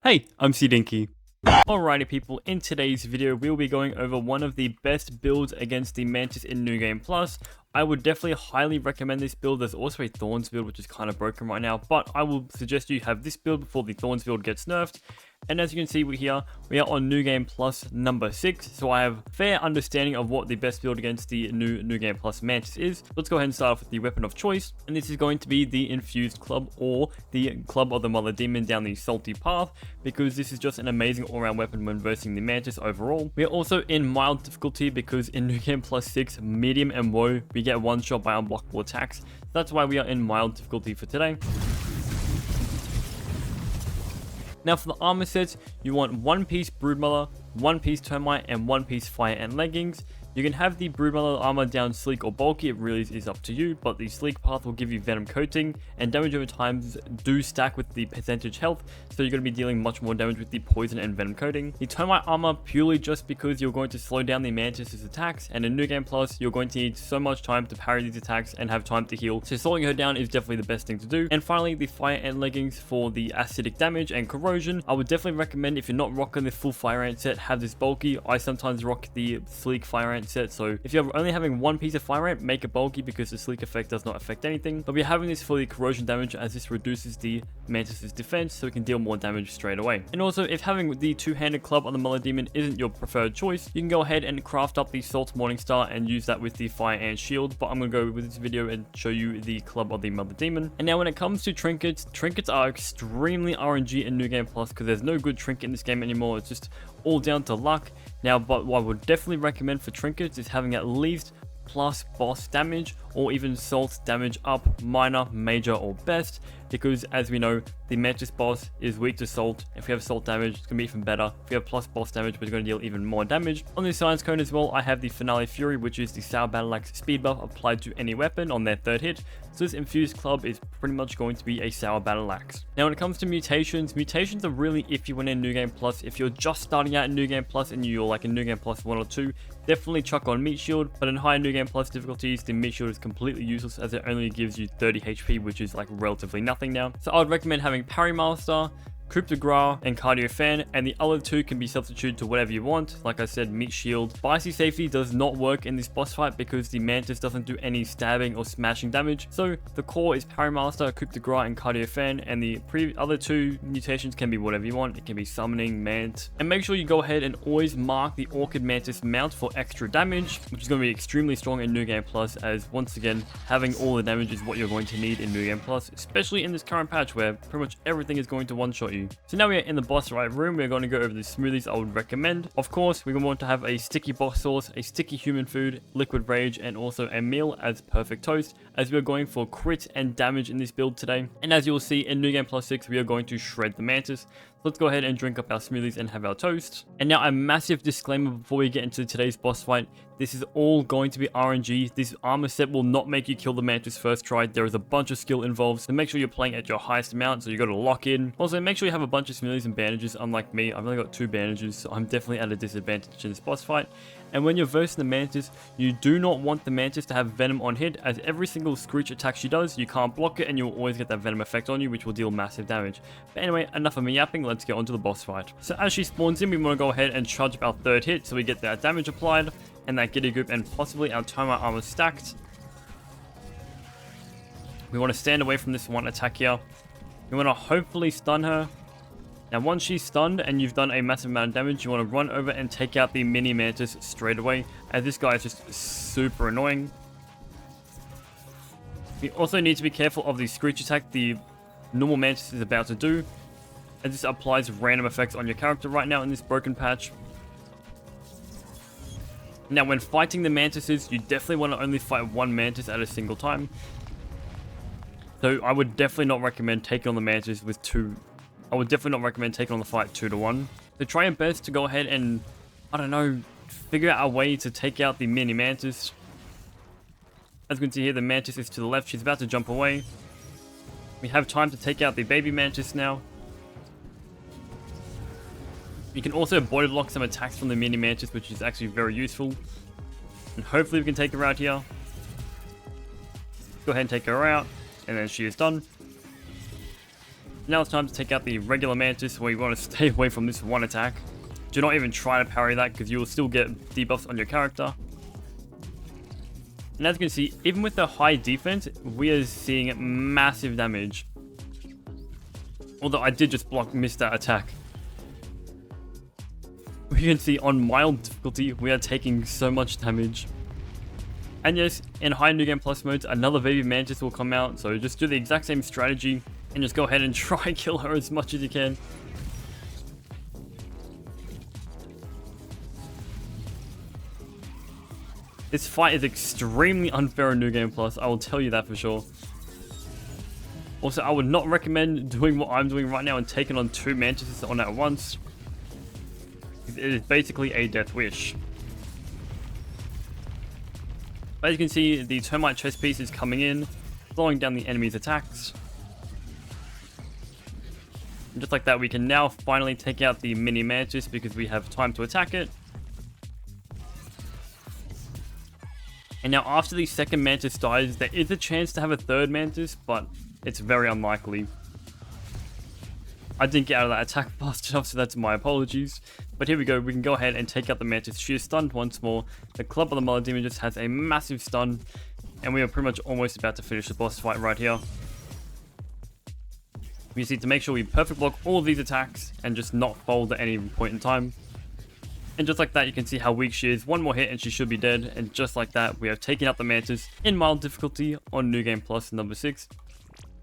Hey, I'm CDinky. Alrighty people, in today's video we'll be going over one of the best builds against the Mantis in New Game Plus. I would definitely highly recommend this build. There's also a Thorns build which is kind of broken right now, but I will suggest you have this build before the Thorns build gets nerfed. And as you can see we are on New Game Plus number 6, so I have fair understanding of what the best build against the New Game Plus Mantis is. Let's go ahead and start off with the weapon of choice, and this is going to be the Infused Club or the Club of the Mother Demon down the Salty Path, because this is just an amazing all-round weapon when versing the Mantis overall. We are also in mild difficulty because in New Game Plus 6, medium and woe, we get one shot by unblockable attacks. That's why we are in mild difficulty for today. Now for the armor sets, you want one piece Broodmother, one piece Termite, and one piece Fire and Leggings. You can have the Broodmother armor down sleek or bulky, it really is up to you, but the sleek path will give you venom coating, and damage over time do stack with the percentage health, so you're going to be dealing much more damage with the poison and venom coating. The Termite armor purely just because you're going to slow down the Mantis' attacks, and in New Game Plus you're going to need so much time to parry these attacks and have time to heal, so slowing her down is definitely the best thing to do. And finally, the Fire and Leggings for the acidic damage and corrosion. I would definitely recommend, if you're not rocking the full Fire Ant set, have this bulky. I sometimes rock the sleek Fire Ant set, so if you're only having one piece of Fire Ant, make it bulky because the sleek effect does not affect anything. But we're having this for the corrosion damage, as this reduces the Mantis' defense so it can deal more damage straight away. And also, if having the two-handed club on the Mother Demon isn't your preferred choice, you can go ahead and craft up the Salt Morningstar and use that with the Fire Ant shield, but I'm going to go with this video and show you the club of the Mother Demon. And now when it comes to trinkets, trinkets are extremely RNG in New Game Plus because there's no good trinket in this game anymore. It's just all down to luck. Now, but what I would definitely recommend for trinkets is having at least plus boss damage, or even salt damage up, minor, major, or best, because as we know, the Mantis boss is weak to salt. If we have salt damage, it's going to be even better. If we have plus boss damage, we're going to deal even more damage. On the science cone as well, I have the Finale Fury, which is the Sour Battle Axe speed buff applied to any weapon on their third hit. So this Infused Club is pretty much going to be a Sour Battle Axe. Now when it comes to mutations, mutations are really iffy when in New Game Plus. If you're just starting out in New Game Plus and you're like in New Game Plus 1 or 2, definitely chuck on Meat Shield, but in higher New Game Plus difficulties, the Meat Shield is completely useless as it only gives you 30 HP, which is like relatively nothing now. So I would recommend having Parry Master, Coup de Grace, and Cardio Fan, and the other two can be substituted to whatever you want. Like I said, Meat Shield. Spicy Safety does not work in this boss fight because the Mantis doesn't do any stabbing or smashing damage. So the core is Parry Master, Coup de Grace, and Cardio Fan, and the other two mutations can be whatever you want. It can be Summoning, Mant. And make sure you go ahead and always mark the Orchid Mantis mount for extra damage, which is going to be extremely strong in New Game Plus, as once again, having all the damage is what you're going to need in New Game Plus, especially in this current patch where pretty much everything is going to one-shot you. So now we are in the boss fight room. We're going to go over the smoothies I would recommend. Of course, we want to have a sticky boss sauce, a sticky human food, liquid rage, and also a meal as perfect toast, as we are going for crit and damage in this build today. And as you will see in New Game Plus 6, we are going to shred the Mantis. Let's go ahead and drink up our smoothies and have our toast. And now a massive disclaimer before we get into today's boss fight. This is all going to be RNG. This armor set will not make you kill the Mantis first try. There is a bunch of skill involved, so make sure you're playing at your highest amount, so you got to lock in. Also, make sure you have a bunch of smoothies and bandages. Unlike me, I've only got 2 bandages, so I'm definitely at a disadvantage in this boss fight. And when you're versing the Mantis, you do not want the Mantis to have venom on hit, as every single screech attack she does, you can't block it and you'll always get that venom effect on you, which will deal massive damage. But anyway, enough of me yapping, let's get on to the boss fight. So as she spawns in, we want to go ahead and charge up our third hit so we get that damage applied, and that Giddy Goop, and possibly our Termite armor stacked. We want to stand away from this one attack here. We want to hopefully stun her. Now once she's stunned and you've done a massive amount of damage, you want to run over and take out the mini Mantis straight away, as this guy is just super annoying. You also need to be careful of the screech attack the normal Mantis is about to do, as this applies random effects on your character right now in this broken patch. Now when fighting the Mantises, you definitely want to only fight one Mantis at a single time. So I would definitely not recommend taking on the Mantis with 2. I would definitely not recommend taking on the fight 2 to 1. So try your best to go ahead and, I don't know, figure out a way to take out the mini Mantis. As you can see here, the Mantis is to the left. She's about to jump away. We have time to take out the baby Mantis now. You can also body block some attacks from the mini Mantis, which is actually very useful. And hopefully we can take her out here. Go ahead and take her out. And then she is done. Now it's time to take out the regular Mantis, where you want to stay away from this one attack. Do not even try to parry that, because you will still get debuffs on your character. And as you can see, even with the high defense, we are seeing massive damage. Although I did just miss that attack. You can see on mild difficulty, we are taking so much damage. And yes, in high New Game Plus modes, another baby Mantis will come out, so just do the exact same strategy and just go ahead and try and kill her as much as you can. This fight is extremely unfair in New Game Plus, I will tell you that for sure. Also, I would not recommend doing what I'm doing right now and taking on 2 Mantises on at once. It is basically a death wish. As you can see, the Termite chest piece is coming in, slowing down the enemy's attacks. And just like that, we can now finally take out the mini Mantis because we have time to attack it. And now after the second Mantis dies, there is a chance to have a third Mantis, but it's very unlikely. I didn't get out of that attack fast enough, so that's my apologies. But here we go, we can go ahead and take out the Mantis. She is stunned once more. The Club of the Mother Demon just has a massive stun. And we are pretty much almost about to finish the boss fight right here. We just need to make sure we perfect block all of these attacks and just not fold at any point in time. And just like that, you can see how weak she is. One more hit and she should be dead. And just like that, we have taken out the Mantis in mild difficulty on New Game Plus number 6.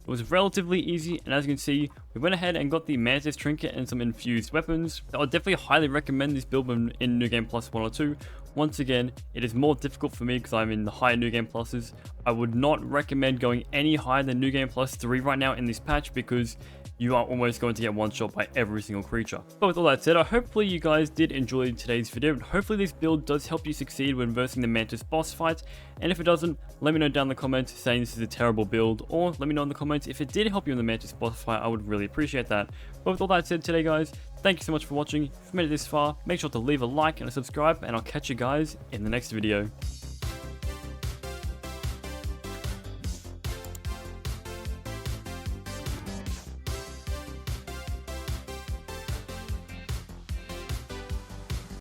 It was relatively easy, and as you can see, we went ahead and got the Mantis Trinket and some infused weapons. I would definitely highly recommend this build in New Game Plus 1 or 2. Once again, it is more difficult for me because I'm in the higher New Game Pluses. I would not recommend going any higher than New Game Plus 3 right now in this patch because you are almost going to get one shot by every single creature. But with all that said, hopefully you guys did enjoy today's video, and hopefully this build does help you succeed when versing the Mantis boss fight. And if it doesn't, let me know down in the comments saying this is a terrible build, or let me know in the comments if it did help you in the Mantis boss fight. I would really appreciate that. But with all that said today, guys, thank you so much for watching. If you made it this far, make sure to leave a like and a subscribe, and I'll catch you guys in the next video.